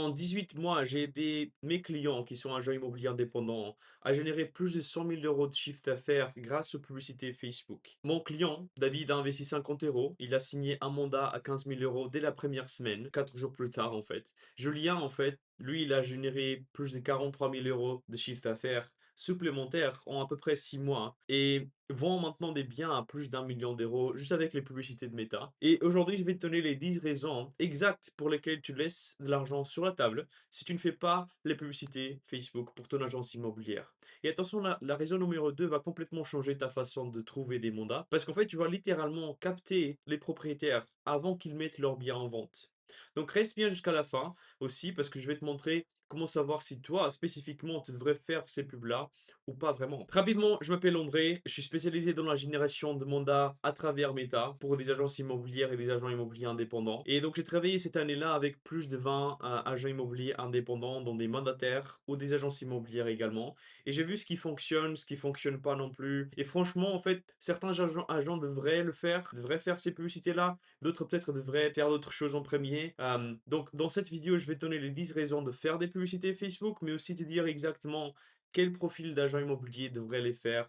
En 18 mois, j'ai aidé mes clients qui sont agents immobiliers indépendants à générer plus de 100 000 euros de chiffre d'affaires grâce aux publicités Facebook. Mon client, David, a investi 50 euros. Il a signé un mandat à 15 000 euros dès la première semaine, 4 jours plus tard en fait. Julien, en fait, lui, il a généré plus de 43 000 euros de chiffre d'affaires supplémentaires en à peu près 6 mois et vend maintenant des biens à plus d'1 million d'euros juste avec les publicités de Meta. Et aujourd'hui, je vais te donner les 10 raisons exactes pour lesquelles tu laisses de l'argent sur la table si tu ne fais pas les publicités Facebook pour ton agence immobilière. Et attention, la raison numéro 2 va complètement changer ta façon de trouver des mandats parce qu'en fait, tu vas littéralement capter les propriétaires avant qu'ils mettent leurs biens en vente. Donc reste bien jusqu'à la fin aussi parce que je vais te montrer comment savoir si toi, spécifiquement, tu devrais faire ces pubs-là ou pas vraiment. Rapidement, je m'appelle André, je suis spécialisé dans la génération de mandats à travers Meta pour des agences immobilières et des agents immobiliers indépendants. Et donc j'ai travaillé cette année-là avec plus de 20 agents immobiliers indépendants, dont des mandataires ou des agences immobilières également. Et j'ai vu ce qui fonctionne pas non plus. Et franchement, en fait, certains agents devraient le faire, devraient faire ces publicités-là, d'autres peut-être devraient faire d'autres choses en premier. Donc dans cette vidéo, je vais te donner les 10 raisons de faire des publicités Facebook, mais aussi te dire exactement quel profil d'agent immobilier devrait les faire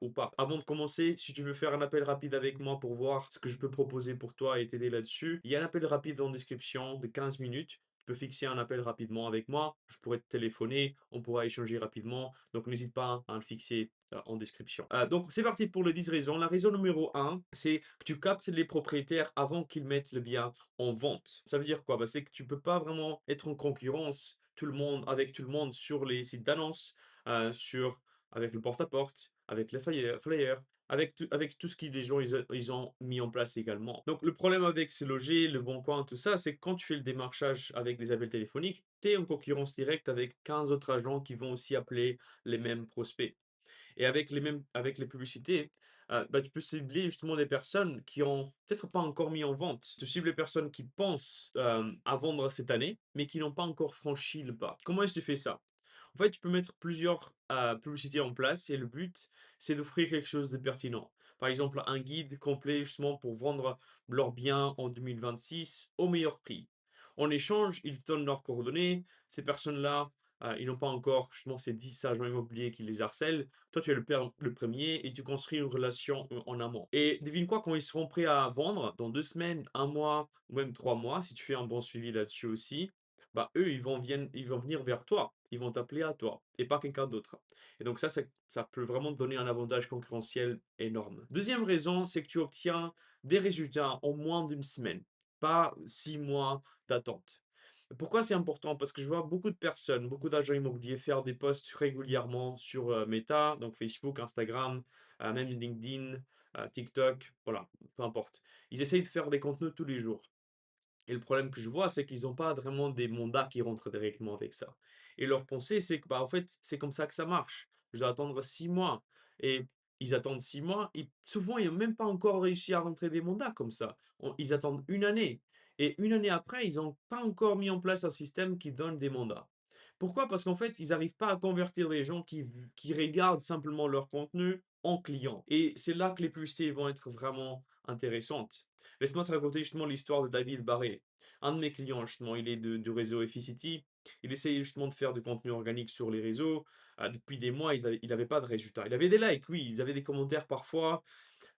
ou pas. Avant de commencer, si tu veux faire un appel rapide avec moi pour voir ce que je peux proposer pour toi et t'aider là-dessus, il y a un appel rapide en description de 15 minutes. Tu peux fixer un appel rapidement avec moi, je pourrais te téléphoner, on pourra échanger rapidement, donc n'hésite pas à le fixer en description. Donc c'est parti pour les 10 raisons. La raison numéro un, c'est que tu captes les propriétaires avant qu'ils mettent le bien en vente. Ça veut dire quoi? Bah, c'est que tu peux pas vraiment être en concurrence avec tout le monde sur les sites d'annonces, avec le porte-à-porte, avec les flyers, avec tout ce que les gens ils ont mis en place également. Donc le problème avec ces logis, le bon coin, tout ça, c'est que quand tu fais le démarchage avec des appels téléphoniques, tu es en concurrence directe avec 15 autres agents qui vont aussi appeler les mêmes prospects. Et avec les publicités, bah, tu peux cibler justement des personnes qui ont peut-être pas encore mis en vente. Tu cibles les personnes qui pensent à vendre cette année, mais qui n'ont pas encore franchi le pas. Comment est-ce que tu fais ça? En fait, tu peux mettre plusieurs publicités en place et le but, c'est d'offrir quelque chose de pertinent. Par exemple, un guide complet justement pour vendre leurs biens en 2026 au meilleur prix. En échange, ils te donnent leurs coordonnées. Ces personnes-là, ils n'ont pas encore justement ces 10 agents immobiliers qui les harcèlent. Toi, tu es le premier et tu construis une relation en amont. Et devine quoi, quand ils seront prêts à vendre, dans 2 semaines, un mois ou même 3 mois, si tu fais un bon suivi là-dessus aussi, bah, eux, ils vont venir vers toi. Ils vont t'appeler à toi et pas quelqu'un d'autre. Et donc ça peut vraiment te donner un avantage concurrentiel énorme. Deuxième raison, c'est que tu obtiens des résultats en moins d'une semaine, pas 6 mois d'attente. Pourquoi c'est important? Parce que je vois beaucoup de personnes, beaucoup d'agents immobiliers faire des posts régulièrement sur Meta, donc Facebook, Instagram, même LinkedIn, TikTok, voilà, peu importe. Ils essayent de faire des contenus tous les jours. Et le problème que je vois, c'est qu'ils n'ont pas vraiment des mandats qui rentrent directement avec ça. Et leur pensée, c'est que, bah, en fait, c'est comme ça que ça marche. Je dois attendre 6 mois. Et ils attendent 6 mois. Et souvent, ils n'ont même pas encore réussi à rentrer des mandats comme ça. Ils attendent une année. Et une année après, ils n'ont pas encore mis en place un système qui donne des mandats. Pourquoi? Parce qu'en fait, ils n'arrivent pas à convertir les gens qui regardent simplement leur contenu en clients. Et c'est là que les publicités vont être vraiment intéressantes. Laisse-moi te raconter justement l'histoire de David Barré. Un de mes clients, justement, il est du réseau Efficity. Il essayait justement de faire du contenu organique sur les réseaux. Depuis des mois, il avait pas de résultats. Il avait des likes, oui, il avait des commentaires parfois,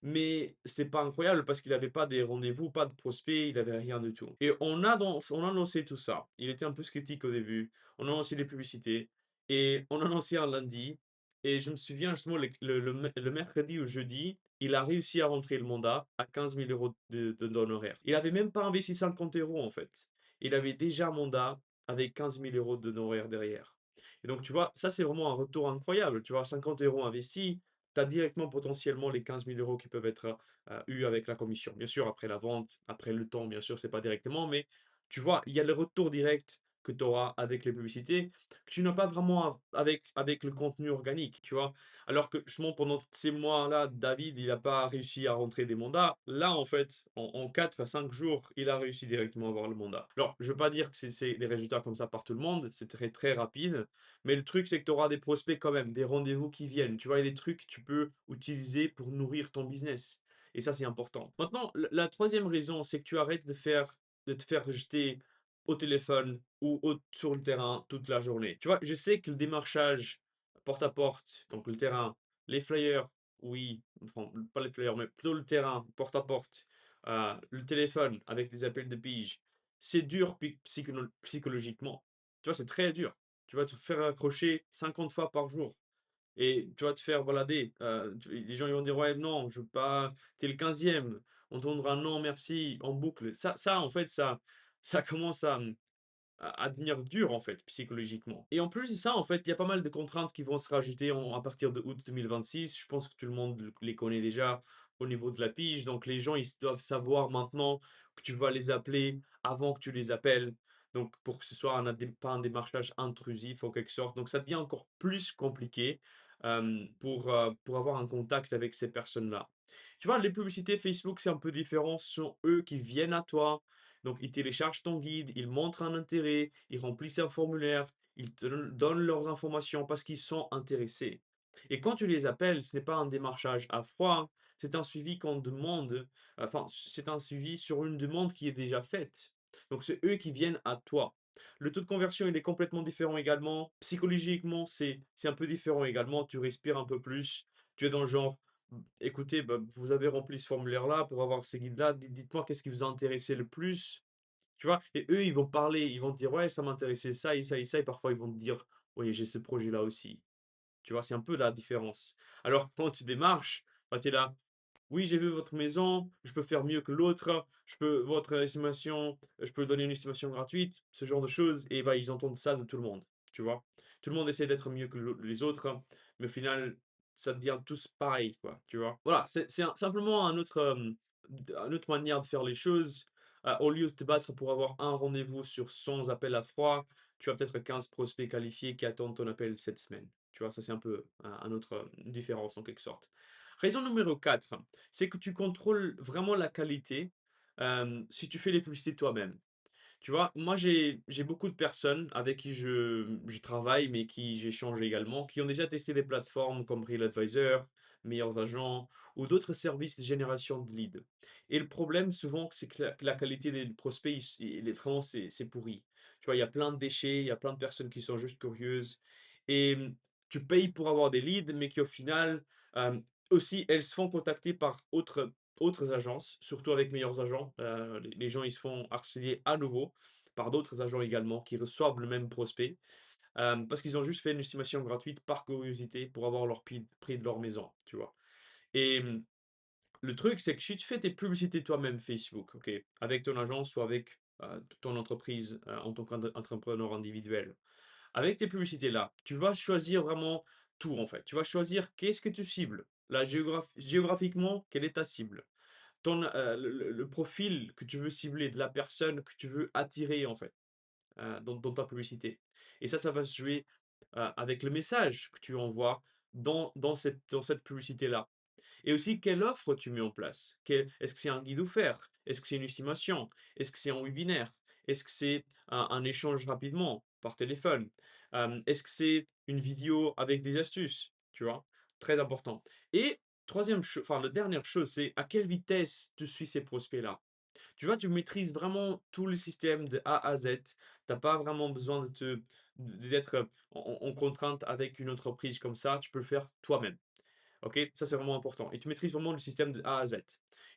mais c'était pas incroyable parce qu'il avait pas des rendez-vous, pas de prospects, il avait rien du tout. Et on a lancé tout ça. Il était un peu sceptique au début. On a lancé les publicités et on a lancé un lundi. Et je me souviens justement le mercredi ou jeudi, il a réussi à rentrer le mandat à 15 000 euros d'honoraires. Il avait même pas investi 50 euros en fait. Il avait déjà un mandat avec 15 000 euros d'honoraires derrière. Et donc tu vois, ça c'est vraiment un retour incroyable. Tu vois, 50 euros investis, tu as directement potentiellement les 15 000 euros qui peuvent être eus avec la commission. Bien sûr, après la vente, après le temps, bien sûr, c'est pas directement, mais tu vois, il y a le retour direct que tu auras avec les publicités, que tu n'as pas vraiment avec le contenu organique, tu vois. Alors que justement, pendant ces mois-là, David, il n'a pas réussi à rentrer des mandats. Là, en fait, en 4 à 5 jours, il a réussi directement à avoir le mandat. Alors, je veux pas dire que c'est des résultats comme ça par tout le monde, c'est très très rapide, mais le truc, c'est que tu auras des prospects quand même, des rendez-vous qui viennent. Tu vois, il y a des trucs que tu peux utiliser pour nourrir ton business. Et ça, c'est important. Maintenant, la troisième raison, c'est que tu arrêtes de te faire rejeter au téléphone ou sur le terrain toute la journée. Tu vois, je sais que le démarchage porte à porte, donc le terrain, les flyers, oui, enfin, pas les flyers, mais plutôt le terrain, porte à porte, le téléphone avec des appels de pige, c'est dur psychologiquement. Tu vois, c'est très dur. Tu vas te faire accrocher 50 fois par jour. Et tu vas te faire balader. Les gens ils vont dire: «Ouais, non, je veux pas, t'es le 15e». On te dira: «Non, merci», en boucle. Ça en fait, ça commence à devenir dur, en fait, psychologiquement. Et en plus de ça, en fait, il y a pas mal de contraintes qui vont se rajouter à partir de août 2026. Je pense que tout le monde les connaît déjà au niveau de la pige. Donc, les gens, ils doivent savoir maintenant que tu vas les appeler avant que tu les appelles. Donc, pour que ce soit pas un démarchage intrusif en quelque sorte. Donc, ça devient encore plus compliqué pour avoir un contact avec ces personnes-là. Tu vois, les publicités Facebook, c'est un peu différent. Ce sont eux qui viennent à toi, donc, ils téléchargent ton guide, ils montrent un intérêt, ils remplissent un formulaire, ils te donnent leurs informations parce qu'ils sont intéressés. Et quand tu les appelles, ce n'est pas un démarchage à froid, c'est un suivi qu'on demande, enfin, c'est un suivi sur une demande qui est déjà faite. Donc, c'est eux qui viennent à toi. Le taux de conversion, il est complètement différent également. Psychologiquement, c'est un peu différent également. Tu respires un peu plus. Tu es dans le genre, écoutez, bah, vous avez rempli ce formulaire-là pour avoir ces guides-là. Dites-moi qu'est-ce qui vous a intéressé le plus. Tu vois? Et eux, ils vont parler, ils vont te dire: «Ouais, ça m'intéressait ça et ça et ça» et parfois ils vont te dire: «Oui, j'ai ce projet-là aussi». Tu vois? C'est un peu la différence. Alors quand tu démarches, bah, tu es là: «Oui, j'ai vu votre maison, je peux faire mieux que l'autre, je peux votre estimation, je peux donner une estimation gratuite», ce genre de choses et bah, ils entendent ça de tout le monde, tu vois? Tout le monde essaie d'être mieux que les autres, mais au final, ça devient tous pareil, quoi, tu vois? Voilà, c'est simplement une autre manière de faire les choses. Au lieu de te battre pour avoir un rendez-vous sur 100 appels à froid, tu as peut-être 15 prospects qualifiés qui attendent ton appel cette semaine. Tu vois? Ça, c'est un peu un autre, une différence en quelque sorte. Raison numéro 4, c'est que tu contrôles vraiment la qualité, si tu fais les publicités toi-même. Tu vois, moi j'ai beaucoup de personnes avec qui je travaille, mais qui j'échange également, qui ont déjà testé des plateformes comme Real Advisor, Meilleurs Agents ou d'autres services de génération de leads. Et le problème souvent, c'est que la qualité des prospects, vraiment, c'est pourri. Tu vois, il y a plein de déchets, il y a plein de personnes qui sont juste curieuses. Et tu payes pour avoir des leads, mais qui au final, euh, aussi, elles se font contacter par autres agences, surtout avec Meilleurs Agents. Les gens, ils se font harceler à nouveau par d'autres agents également qui reçoivent le même prospect, parce qu'ils ont juste fait une estimation gratuite par curiosité pour avoir leur prix de leur maison, tu vois. Et le truc, c'est que si tu fais tes publicités toi-même Facebook, ok, avec ton agence ou avec ton entreprise en tant qu'entrepreneur individuel, avec tes publicités-là, tu vas choisir vraiment tout en fait. Tu vas choisir qu'est-ce que tu cibles. Là, géographiquement, quelle est ta cible? Le profil que tu veux cibler de la personne que tu veux attirer en fait, dans ta publicité. Et ça va se jouer, avec le message que tu envoies dans cette publicité-là. Et aussi, quelle offre tu mets en place? Est-ce que c'est un guide offert? Est-ce que c'est une estimation? Est-ce que c'est un webinaire? Est-ce que c'est un échange rapidement par téléphone? Est-ce que c'est une vidéo avec des astuces? Tu vois? Très important. Et la dernière chose, c'est à quelle vitesse tu suis ces prospects-là? Tu vois, tu maîtrises vraiment tout le système de A à Z. Tu n'as pas vraiment besoin d'être en contrainte avec une entreprise comme ça. Tu peux le faire toi-même. OK? Ça, c'est vraiment important et tu maîtrises vraiment le système de A à Z.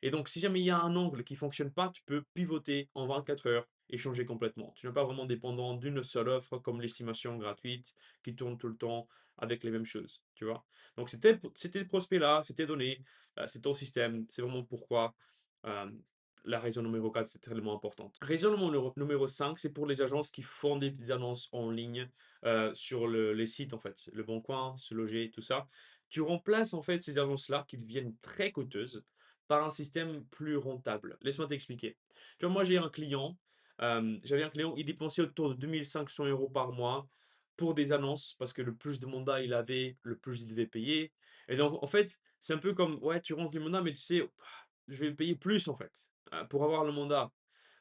Et donc si jamais il y a un angle qui fonctionne pas, tu peux pivoter en 24 heures et changer complètement. Tu n'es pas vraiment dépendant d'une seule offre comme l'estimation gratuite qui tourne tout le temps avec les mêmes choses, tu vois? Donc c'était prospect-là, c'était donné, c'est ton système, c'est vraiment pourquoi, hem, la raison numéro 4 c'est tellement importante. Raison numéro 5, c'est pour les agences qui font des annonces en ligne, sur les sites en fait, Le Bon Coin, Se Loger, tout ça. Tu remplaces en fait ces agences-là qui deviennent très coûteuses par un système plus rentable. Laisse-moi t'expliquer. Tu vois, moi j'avais un client, il dépensait autour de 2 500 € par mois pour des annonces parce que le plus de mandats il avait, le plus il devait payer. Et donc en fait, c'est un peu comme, ouais, tu rentres le mandat, mais tu sais, je vais payer plus en fait pour avoir le mandat.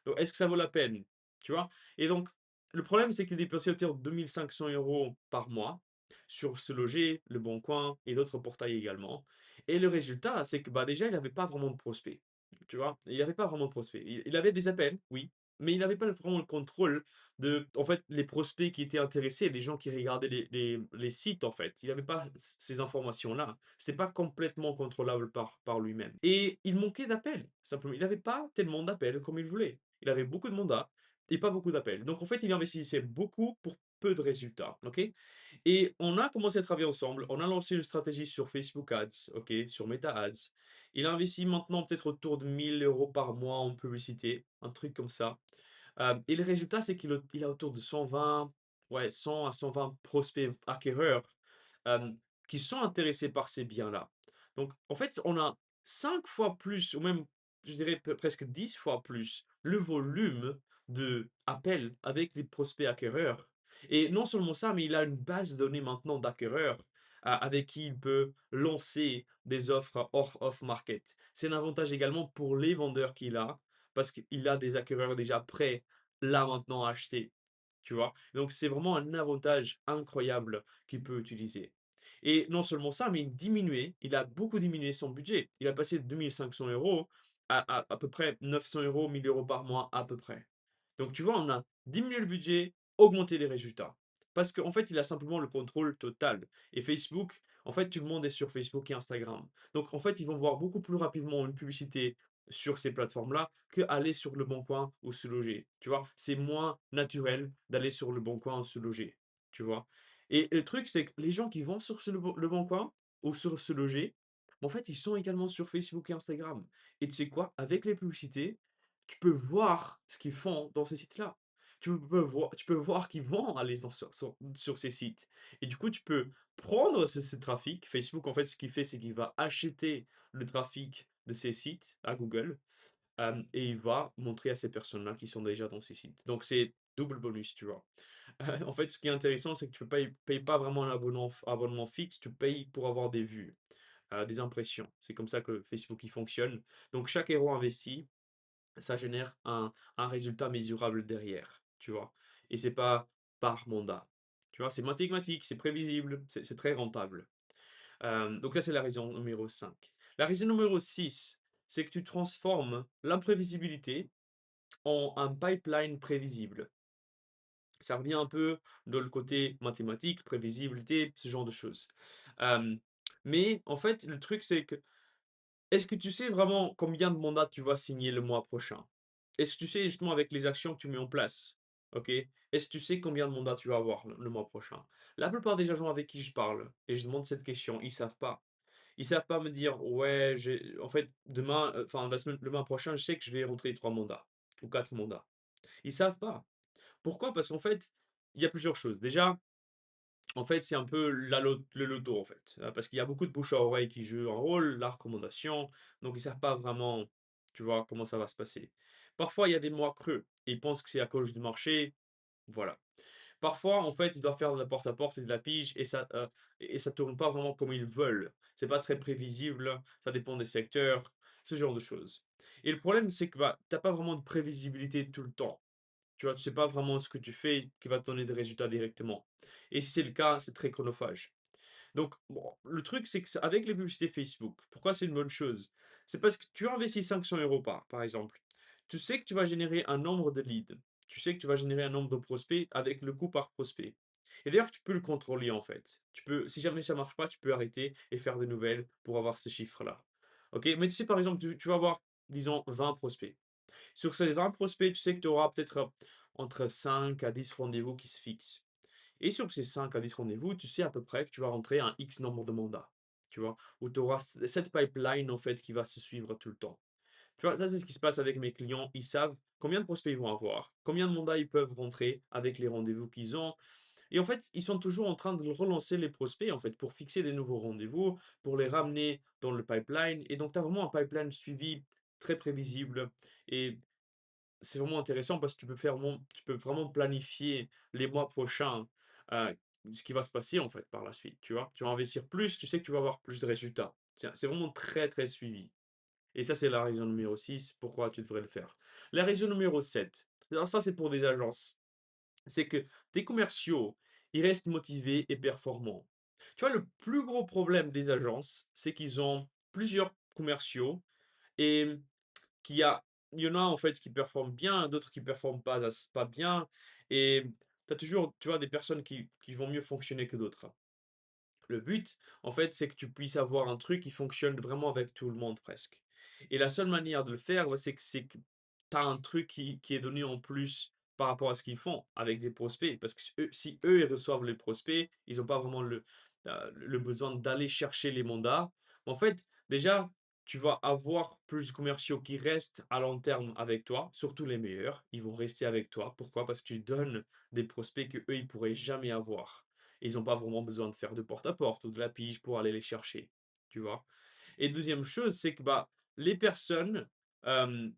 Donc est-ce que ça vaut la peine? Tu vois? Et donc, le problème, c'est qu'il dépensait autour de 2 500 € par mois sur Se Loger, Le Bon Coin et d'autres portails également. Et le résultat, c'est que bah, déjà, il n'avait pas vraiment de prospects. Tu vois? Il n'avait pas vraiment de prospects. Il avait des appels, oui, mais il n'avait pas vraiment le contrôle de en fait, les prospects qui étaient intéressés, les gens qui regardaient les sites, en fait. Il n'avait pas ces informations-là. C'est pas complètement contrôlable par lui-même et il manquait d'appels, simplement. Il n'avait pas tellement d'appels comme il voulait. Il avait beaucoup de mandats et pas beaucoup d'appels. Donc en fait, il investissait beaucoup pour peu de résultats, OK? Et on a commencé à travailler ensemble. On a lancé une stratégie sur Facebook Ads, OK, sur Meta Ads. Il a investi maintenant peut-être autour de 1 000 € par mois en publicité, un truc comme ça. Et le résultat, c'est qu'il a autour de 120, ouais, 100 à 120 prospects acquéreurs euh, qui sont intéressés par ces biens-là. Donc, en fait, on a 5 fois plus, ou même, je dirais presque 10 fois plus, le volume de appels avec des prospects acquéreurs. Et non seulement ça, mais il a une base de données maintenant d'acquéreurs avec qui il peut lancer des offres hors off-market. C'est un avantage également pour les vendeurs qu'il a, parce qu'il a des acquéreurs déjà prêts là maintenant à acheter. Tu vois? Donc c'est vraiment un avantage incroyable qu'il peut utiliser. Et non seulement ça, mais il a beaucoup diminué son budget. Il a passé de 2 500 € à peu près 900 €, 1 000 € par mois à peu près. Donc tu vois, on a diminué le budget, augmenté les résultats. Parce qu'en fait, il a simplement le contrôle total. Et Facebook, en fait, tout le monde est sur Facebook et Instagram. Donc en fait, ils vont voir beaucoup plus rapidement une publicité sur ces plateformes-là qu'aller sur Le Bon Coin ou Se Loger. Tu vois, c'est moins naturel d'aller sur Le Bon Coin ou Se Loger. Tu vois. Et le truc, c'est que les gens qui vont sur Le Bon Coin ou sur Se Loger, en fait, ils sont également sur Facebook et Instagram. Et tu sais quoi, avec les publicités, tu peux voir ce qu'ils font dans ces sites-là. Tu peux voir qu'ils vont aller sur ces sites. Et du coup, tu peux prendre ce trafic. Facebook, en fait, ce qu'il fait, c'est qu'il va acheter le trafic de ces sites à Google et il va montrer à ces personnes-là qui sont déjà dans ces sites. Donc, c'est double bonus, tu vois. En fait, ce qui est intéressant, c'est que tu ne payes pas vraiment un abonnement fixe, tu payes pour avoir des vues, des impressions. C'est comme ça que Facebook il fonctionne. Donc, chaque euro investi, ça génère un résultat mesurable derrière, tu vois. Et c'est pas par mandat. Tu vois, c'est mathématique, c'est prévisible, c'est très rentable. Donc là, c'est la raison numéro 5. La raison numéro 6, c'est que tu transformes l'imprévisibilité en un pipeline prévisible. Ça revient un peu dans le côté mathématique, prévisibilité, ce genre de choses. Euh, mais en fait, le truc, c'est que est-ce que tu sais vraiment combien de mandats tu vas signer le mois prochain? Est-ce que tu sais justement avec les actions que tu mets en place? Ok? Est-ce que tu sais combien de mandats tu vas avoir le mois prochain? La plupart des agents avec qui je parle et je demande cette question, ils savent pas. Ils savent pas me dire, ouais, en fait, demain, enfin, le mois prochain, je sais que je vais rentrer 3 mandats ou 4 mandats. Ils savent pas. Pourquoi? Parce qu'en fait, il y a plusieurs choses. Déjà, en fait, c'est un peu le loto, en fait. Parce qu'il y a beaucoup de bouche à oreille qui jouent un rôle, la recommandation, donc ils savent pas vraiment, tu vois, comment ça va se passer. Parfois, il y a des mois creux, et ils pensent que c'est à cause du marché, voilà. Parfois, en fait, ils doivent faire de la porte-à-porte et de la pige, et ça tourne pas vraiment comme ils veulent. C'est pas très prévisible, ça dépend des secteurs, ce genre de choses. Et le problème, c'est que bah, t'as pas vraiment de prévisibilité tout le temps. Tu vois, tu sais pas vraiment ce que tu fais qui va te donner des résultats directement. Et si c'est le cas, c'est très chronophage. Donc, bon, le truc, c'est que avec les publicités Facebook, pourquoi c'est une bonne chose? C'est parce que tu investis 500 € par exemple. Tu sais que tu vas générer un nombre de leads. Tu sais que tu vas générer un nombre de prospects avec le coût par prospect. Et d'ailleurs, tu peux le contrôler en fait. Si jamais ça marche pas, tu peux arrêter et faire des nouvelles pour avoir ces chiffres-là. Ok? Mais tu sais, par exemple, tu vas avoir, disons, 20 prospects. Sur ces 20 prospects, tu sais que tu auras peut-être entre 5 à 10 rendez-vous qui se fixent. Et sur ces 5 à 10 rendez-vous, tu sais à peu près que tu vas rentrer un X nombre de mandats. Tu vois, où tu auras cette pipeline en fait qui va se suivre tout le temps. Tu vois, ça c'est ce qui se passe avec mes clients. Ils savent combien de prospects ils vont avoir, combien de mandats ils peuvent rentrer avec les rendez-vous qu'ils ont. Et en fait, ils sont toujours en train de relancer les prospects en fait pour fixer des nouveaux rendez-vous, pour les ramener dans le pipeline. Et donc, tu as vraiment un pipeline suivi très prévisible. Et c'est vraiment intéressant parce que tu peux vraiment planifier les mois prochains, euh, ce qui va se passer en fait par la suite, tu vois. Tu vas investir plus, tu sais que tu vas avoir plus de résultats. Tiens, c'est vraiment très très suivi. Et ça, c'est la raison numéro 6 pourquoi tu devrais le faire. La raison numéro 7 alors ça c'est pour des agences, c'est que tes commerciaux, ils restent motivés et performants. Tu vois, le plus gros problème des agences, c'est qu'ils ont plusieurs commerciaux et qu'il y a il y en a en fait qui performent bien, d'autres qui performent pas bien et tu as toujours, tu vois, des personnes qui vont mieux fonctionner que d'autres. Le but, en fait, c'est que tu puisses avoir un truc qui fonctionne vraiment avec tout le monde presque. Et la seule manière de le faire, ouais, c'est que tu as un truc qui est donné en plus par rapport à ce qu'ils font avec des prospects. Parce que si eux, ils reçoivent les prospects, ils n'ont pas vraiment le besoin d'aller chercher les mandats. En fait, déjà, tu vas avoir plus de commerciaux qui restent à long terme avec toi, surtout les meilleurs. Ils vont rester avec toi. Pourquoi? Parce que tu donnes des prospects que eux, ils pourraient jamais avoir. Ils ont pas vraiment besoin de faire de porte-à-porte ou de la pige pour aller les chercher, tu vois? Et deuxième chose, c'est que, bah, les personnes,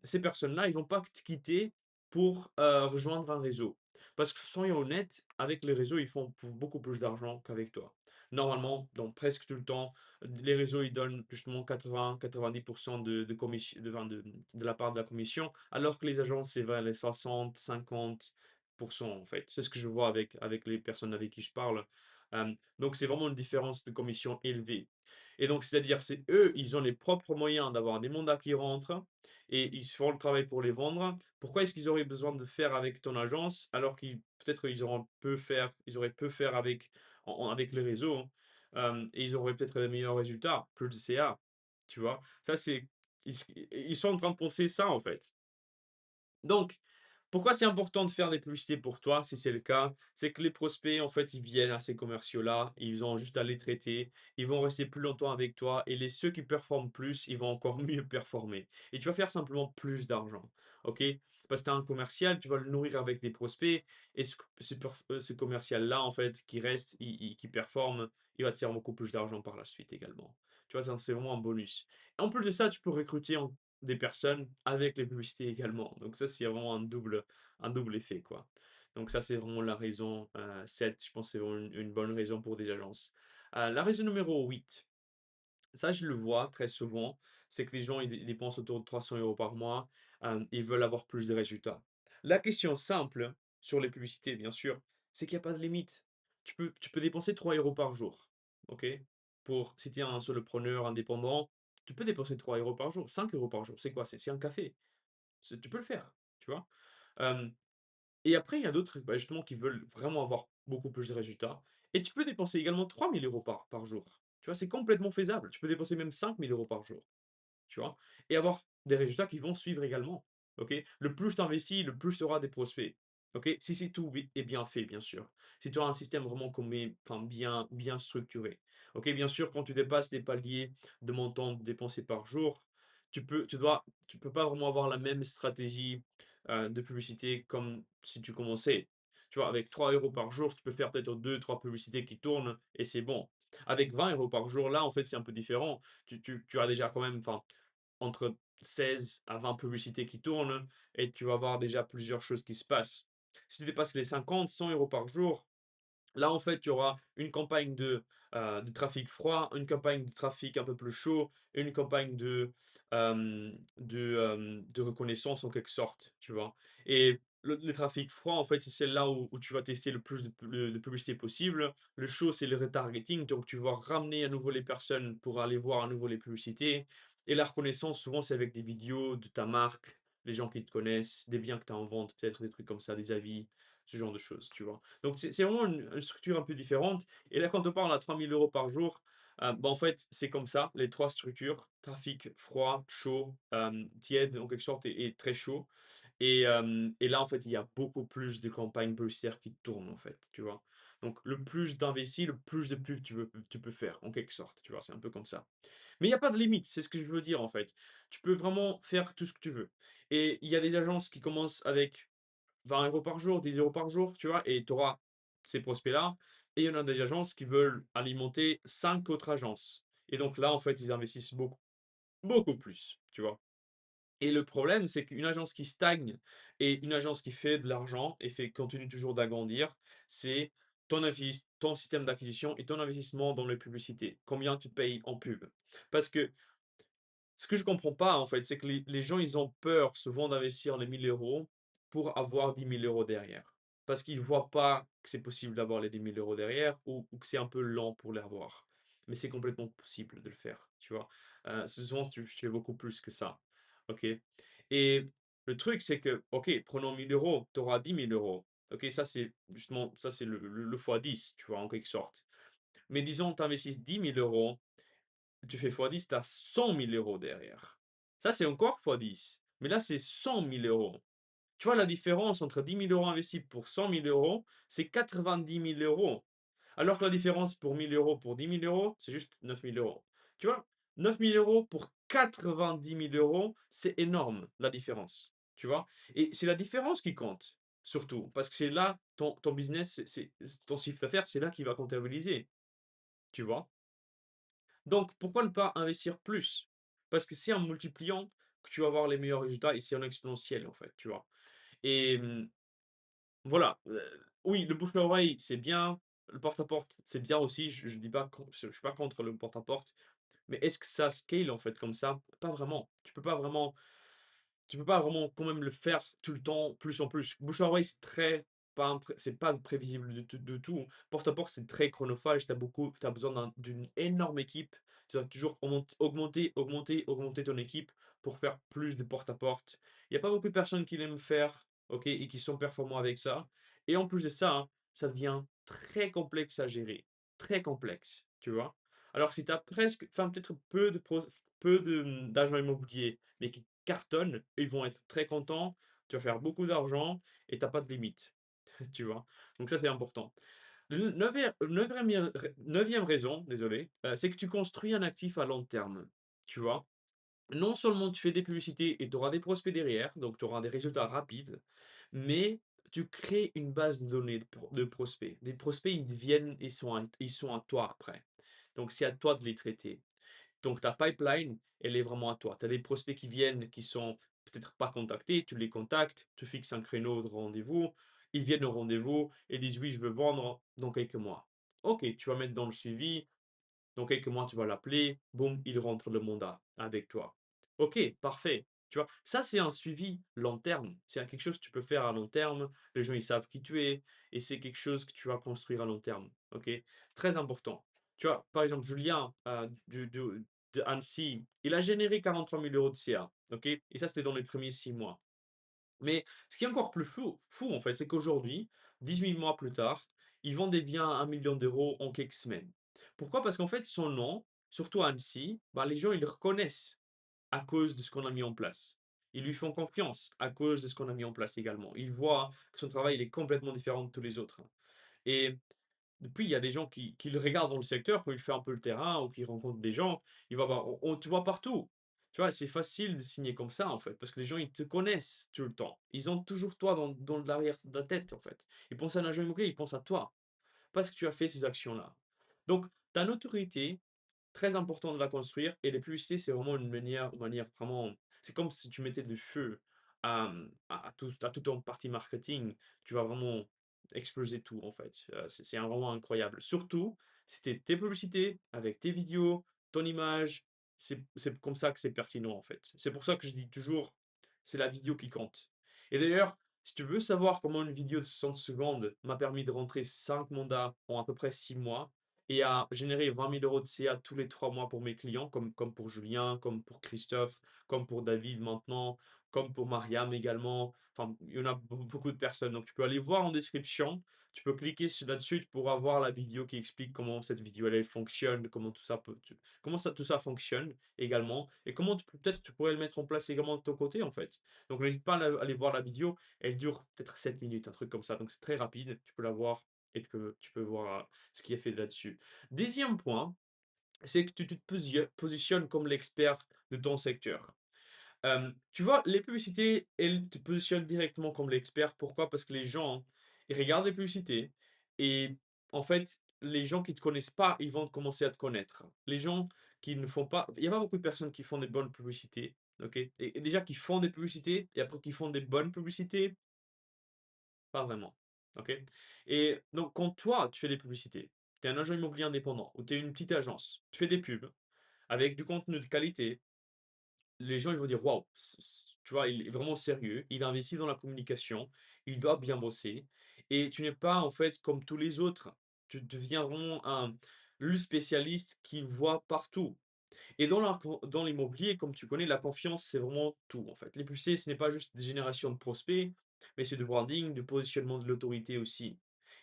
ces personnes-là, ils vont pas te quitter pour, rejoindre un réseau. Parce que soyons honnêtes, avec les réseaux, ils font beaucoup plus d'argent qu'avec toi. Normalement, donc presque tout le temps, les réseaux, ils donnent justement 80-90 de commission de la part de la commission, alors que les agences, c'est vers les 60-50 en fait. C'est ce que je vois avec les personnes avec qui je parle. Donc c'est vraiment une différence de commission élevée. Et donc, c'est-à-dire, c'est eux, ils ont les propres moyens d'avoir des mandats qui rentrent et ils font le travail pour les vendre. Pourquoi est-ce qu'ils auraient besoin de faire avec ton agence alors qu'ils peut-être ils auraient peu faire avec, avec les réseaux hein, et ils auraient peut-être les meilleurs résultats, plus de CA, tu vois? Ça, c'est, ils sont en train de penser ça en fait. Donc, pourquoi c'est important de faire des publicités pour toi, si c'est le cas? C'est que les prospects, en fait, ils viennent à ces commerciaux-là, ils ont juste à les traiter, ils vont rester plus longtemps avec toi et ceux qui performent plus, ils vont encore mieux performer. Et tu vas faire simplement plus d'argent, ok? Parce que tu as un commercial, tu vas le nourrir avec des prospects et ce commercial-là, en fait, qui reste, qui performe, il va te faire beaucoup plus d'argent par la suite également. Tu vois, ça, c'est vraiment un bonus. Et en plus de ça, tu peux recruter des personnes avec les publicités également. Donc ça, c'est vraiment un double effet, quoi. Donc ça, c'est vraiment la raison 7. Je pense que c'est vraiment une bonne raison pour des agences. La raison numéro 8, ça, je le vois très souvent, c'est que les gens, ils dépensent autour de 300 € par mois, ils veulent avoir plus de résultats. La question simple sur les publicités, bien sûr, c'est qu'il n'y a pas de limite. Tu peux dépenser 3 € par jour, ok? Si tu es un solopreneur indépendant, tu peux dépenser 3 € par jour, 5 € par jour. C'est quoi? C'est un café. Tu peux le faire, tu vois? Euh, et après, il y a d'autres, bah, justement, qui veulent vraiment avoir beaucoup plus de résultats. Et tu peux dépenser également 3 000 € par jour. Tu vois, c'est complètement faisable. Tu peux dépenser même 5 000 € par jour tu vois? Et avoir des résultats qui vont suivre également, OK? Le plus tu investis, le plus tu auras des prospects, OK? Si c'est tout est bien fait, bien sûr. Si tu as un système vraiment enfin bien structuré, OK? Bien sûr, quand tu dépasses des paliers de montant dépensé par jour, tu peux pas vraiment avoir la même stratégie, de publicité comme si tu commençais. Tu vois? Avec 3 € par jour, tu peux faire peut-être deux trois publicités qui tournent et c'est bon. Avec 20 € par jour, là, en fait, c'est un peu différent. Tu as déjà quand même, enfin, entre 16 à 20 publicités qui tournent et tu vas voir déjà plusieurs choses qui se passent. Si tu dépasses les 50-100 € par jour, là, en fait, tu auras une campagne de trafic froid, une campagne de trafic un peu plus chaud et une campagne de reconnaissance en quelque sorte, tu vois. Et le trafic froid, en fait, c'est celle-là où tu vas tester le plus de publicité possible. Le chaud, c'est le retargeting, donc tu vas ramener à nouveau les personnes pour aller voir à nouveau les publicités. Et la reconnaissance, souvent, c'est avec des vidéos de ta marque, les gens qui te connaissent, des biens que tu as en vente, peut-être des trucs comme ça, des avis, ce genre de choses, tu vois. Donc c'est vraiment une structure un peu différente. Et là, quand on parle à 3 000 € par jour, bah, en fait, c'est comme ça, les trois structures, trafic froid, chaud, tiède en quelque sorte et très chaud. Et là, en fait, il y a beaucoup plus de campagnes publicitaires qui tournent, en fait, tu vois. Donc, le plus d'investis, le plus de pubs tu peux faire, en quelque sorte, tu vois, c'est un peu comme ça. Mais il n'y a pas de limite, c'est ce que je veux dire, en fait. Tu peux vraiment faire tout ce que tu veux. Et il y a des agences qui commencent avec 20 € par jour, 10 € par jour, tu vois? Et tu auras ces prospects-là. Et il y en a des agences qui veulent alimenter 5 autres agences. Et donc là, en fait, ils investissent beaucoup, beaucoup plus, tu vois? Et le problème, c'est qu'une agence qui stagne et une agence qui fait de l'argent et continue toujours d'agrandir, c'est ton système d'acquisition et ton investissement dans les publicités. Combien tu payes en pub? Parce que ce que je comprends pas, en fait, c'est que les gens, ils ont peur souvent d'investir les 1 000 € pour avoir 10 000 € derrière. Parce qu'ils voient pas que c'est possible d'avoir les 10 000 € derrière ou que c'est un peu lent pour les avoir. Mais c'est complètement possible de le faire, tu vois. Souvent, tu fais beaucoup plus que ça. OK? Et Le truc, c'est que, OK, prenons 1 000 €, tu auras 10 000 €. OK, ça, c'est justement, ça, c'est le fois 10, tu vois, en quelque sorte. Mais disons, tu investisses 10 000 €, tu fais fois 10, tu as 100 000 € derrière. Ça, c'est encore fois 10. Mais là, c'est 100 000 €. Tu vois, la différence entre 10 000 € investis pour 100 000 €, c'est 90 000 €. Alors que la différence pour 1 000 € pour 10 000 €, c'est juste 9 000 €. Tu vois, 9 000 € pour 90 000 €, c'est énorme la différence. Tu vois? Et c'est la différence qui compte, surtout, parce que c'est là ton business, ton chiffre d'affaires, c'est là qui va comptabiliser. Tu vois? Donc, pourquoi ne pas investir plus? Parce que c'est en multipliant que tu vas avoir les meilleurs résultats et c'est en exponentiel, en fait, tu vois? Et voilà, oui, le bouche à oreille, c'est bien, le porte-à-porte, c'est bien aussi, je dis pas je suis pas contre le porte-à-porte, mais est-ce que ça scale, en fait, comme ça? Pas vraiment. Tu peux pas vraiment quand même le faire tout le temps, plus en plus. Bouche à oreille, c'est pas prévisible de tout. Porte-à-porte, c'est très chronophage, tu as besoin d'une énorme équipe. Tu dois toujours augmenter ton équipe pour faire plus de porte-à-porte. Il y a pas beaucoup de personnes qui l'aiment faire, OK, et qui sont performants avec ça. Et en plus de ça, hein, ça devient très complexe à gérer, très complexe, tu vois? Alors si tu as presque enfin peut-être peu de, d'agents immobiliers, mais qui cartonnent, ils vont être très contents, tu vas faire beaucoup d'argent et tu as pas de limite, tu vois? Donc ça, c'est important. Le 9e raison, désolé, c'est que tu construis un actif à long terme, tu vois? Non seulement tu fais des publicités et tu auras des prospects derrière, donc tu auras des résultats rapides, mais tu crées une base de données de prospects. Des prospects, ils sont à toi après. Donc c'est à toi de les traiter. Donc ta pipeline, elle est vraiment à toi. Tu as des prospects qui viennent, qui sont peut-être pas contactés, tu les contactes, tu fixes un créneau de rendez-vous, ils viennent au rendez-vous et disent: «Oui, je veux vendre dans quelques mois». OK, tu vas mettre dans le suivi, dans quelques mois, tu vas l'appeler, boum, il rentre le mandat avec toi. OK, parfait. Tu vois? Ça, c'est un suivi long terme. C'est quelque chose que tu peux faire à long terme. Les gens, ils savent qui tu es et c'est quelque chose que tu vas construire à long terme. OK? Très important. Tu vois? Par exemple, Julien, de Annecy, il a généré 43 000 € de CA. OK? Et ça, c'était dans les premiers 6 mois. Mais ce qui est encore plus fou en fait, c'est qu'aujourd'hui, 18 mois plus tard, il vend des biens à 1 000 000 € en quelques semaines. Pourquoi? Parce qu'en fait, son nom, surtout à Annecy, bah, les gens, ils le reconnaissent à cause de ce qu'on a mis en place. Ils lui font confiance à cause de ce qu'on a mis en place également. Ils voient que son travail, il est complètement différent de tous les autres. Et puis, il y a des gens qui le regardent dans le secteur, quand il fait un peu le terrain ou qu'il rencontre des gens, il va voir, on te voit partout. Tu vois, c'est facile de signer comme ça, en fait, parce que les gens, ils te connaissent tout le temps. Ils ont toujours toi dans l'arrière de la tête, en fait. Ils pensent à un agent immobilier, ils pensent à toi, parce que tu as fait ces actions-là. Donc, ta notoriété, très important de la construire et les publicités, c'est vraiment une manière vraiment c'est comme si tu mettais du feu à tout ton partie marketing. Tu vas vraiment exploser tout, en fait. C'est vraiment incroyable. Surtout, c'était tes publicités avec tes vidéos, ton image. C'est comme ça que c'est pertinent, en fait. C'est pour ça que je dis toujours, c'est la vidéo qui compte. Et d'ailleurs, si tu veux savoir comment une vidéo de 60 secondes m'a permis de rentrer 5 mandats en à peu près 6 mois, et à générer 20 000 € de CA tous les 3 mois pour mes clients, comme pour Julien, comme pour Christophe, comme pour David maintenant, comme pour Mariam également. Enfin, il y en a beaucoup de personnes. Donc, tu peux aller voir en description, tu peux cliquer là-dessus, tu pourras voir la vidéo qui explique comment cette vidéo elle fonctionne, comment tout ça tout ça fonctionne également, et comment peut-être tu pourrais le mettre en place également de ton côté en fait. Donc, n'hésite pas à aller voir la vidéo, elle dure peut-être 7 minutes, un truc comme ça. Donc, c'est très rapide, tu peux la voir et tu peux voir ce qui est fait là-dessus. Deuxième point, c'est que tu te positionnes comme l'expert de ton secteur. Tu vois, les publicités, elles te positionnent directement comme l'expert. Pourquoi? Parce que les gens, ils regardent les publicités et en fait, les gens qui ne te connaissent pas, ils vont commencer à te connaître. Les gens qui ne font pas il y a pas beaucoup de personnes qui font des bonnes publicités, OK? Et déjà qui font des publicités et après qui font des bonnes publicités, pas vraiment, OK? Et donc quand toi, tu fais des publicités, tu es un agent immobilier indépendant ou tu es une petite agence, tu fais des pubs avec du contenu de qualité, les gens ils vont dire: «Waouh, tu vois, il est vraiment sérieux, il investit dans la communication, il doit bien bosser» et tu n'es pas en fait comme tous les autres. Tu deviens vraiment le spécialiste qui voit partout. Et dans l'immobilier, comme tu connais, la confiance, c'est vraiment tout, en fait. Les publicités, ce n'est pas juste des générations de prospects, mais c'est du branding, du positionnement de l'autorité aussi.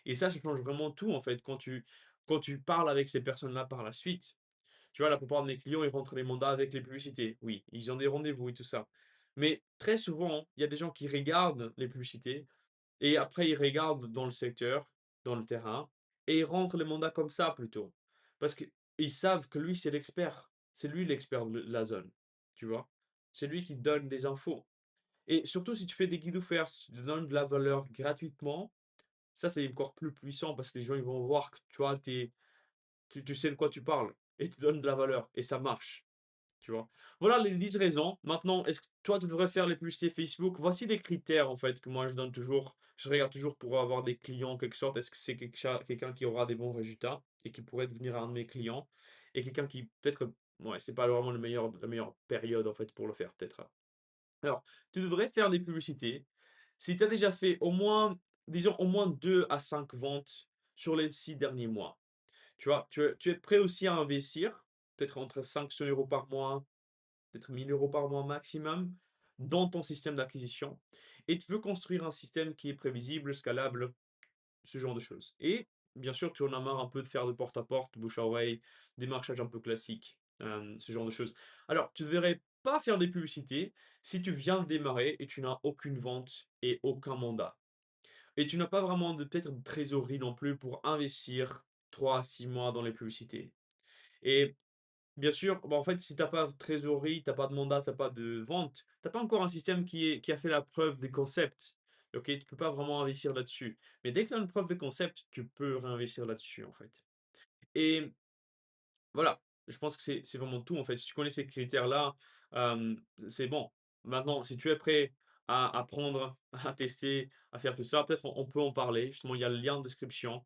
Et ça change vraiment tout, en fait, quand tu parles avec ces personnes-là par la suite. Tu vois, la plupart de mes clients, ils rentrent les mandats avec les publicités. Oui, ils ont des rendez-vous et tout ça. Mais très souvent, il y a des gens qui regardent les publicités et après ils regardent dans le secteur, dans le terrain, et ils rentrent les mandats comme ça plutôt. Parce qu'ils savent que lui, c'est l'expert. C'est lui l'expert de la zone. Tu vois? C'est lui qui donne des infos. Et surtout, si tu fais des guides offerts, si tu te donnes de la valeur gratuitement, ça, c'est encore plus puissant parce que les gens, ils vont voir que tu vois, tu sais de quoi tu parles et tu donnes de la valeur et ça marche. Tu vois? Voilà les 10 raisons. Maintenant, est-ce que toi, tu devrais faire les publicités Facebook? Voici les critères, en fait, que moi je donne toujours. Je regarde toujours pour avoir des clients en quelque sorte. Est-ce que c'est quelqu'un qui aura des bons résultats et qui pourrait devenir un de mes clients? Et quelqu'un qui peut-être, ouais, c'est pas vraiment la meilleure période, en fait, pour le faire, peut-être. Alors, tu devrais faire des publicités. Si tu as déjà fait au moins, disons, au moins 2 à 5 ventes sur les 6 derniers mois. Tu vois? Tu es prêt aussi à investir, peut-être entre 500 € par mois, peut-être 1 000 € par mois maximum, dans ton système d'acquisition et tu veux construire un système qui est prévisible, scalable, ce genre de choses. Et bien sûr, tu en as marre un peu de faire de porte-à-porte, bouche à oreille, démarchage un peu classique, ce genre de choses. Alors, tu ne devrais pas faire des publicités si tu viens de démarrer et tu n'as aucune vente et aucun mandat. Et tu n'as pas vraiment de peut-être de trésorerie non plus pour investir 3 à 6 mois dans les publicités. Et bien sûr, bah, en fait, si tu as pas de trésorerie, tu as pas de mandat, tu as pas de vente, tu as pas encore un système qui a fait la preuve des concepts. OK? Tu peux pas vraiment investir là-dessus. Mais dès que tu as une preuve de concept, tu peux réinvestir là-dessus, en fait. Et voilà, je pense que c'est vraiment tout en fait. Si tu connais ces critères-là, c'est bon. Maintenant, si tu es prêt à apprendre, à tester, à faire tout ça, peut-être on peut en parler. Justement, il y a le lien en description.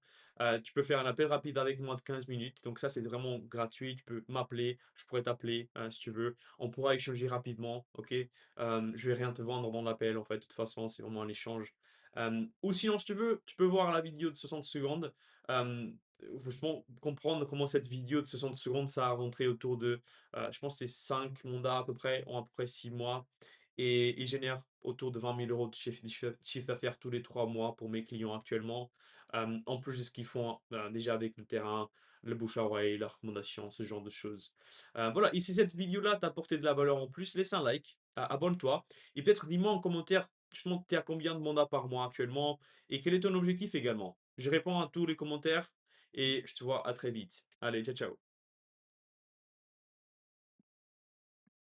Tu peux faire un appel rapide avec moi de 15 minutes. Donc ça, c'est vraiment gratuit. Tu peux m'appeler, je pourrais t'appeler si tu veux. On pourra échanger rapidement, OK? Je vais rien te vendre dans l'appel en fait. De toute façon, c'est vraiment un échange. Ou sinon, si tu veux, tu peux voir la vidéo de 60 secondes. Faut justement comprendre comment cette vidéo de 60 secondes, ça a rentré autour de, je pense que c'est 5 mandats à peu près, en à peu près 6 mois et ils génèrent autour de 20 000 € de chiffre d'affaires tous les 3 mois pour mes clients actuellement. En plus de ce qu'ils font, déjà avec le terrain, le bouche à oreille, la recommandation, ce genre de choses. Voilà, et si cette vidéo-là t'a apporté de la valeur en plus, laisse un like, abonne-toi et peut-être dis-moi en commentaire, justement, tu es à combien de mandats par mois actuellement et quel est ton objectif également? Je réponds à tous les commentaires et je te vois à très vite. Allez, ciao, ciao.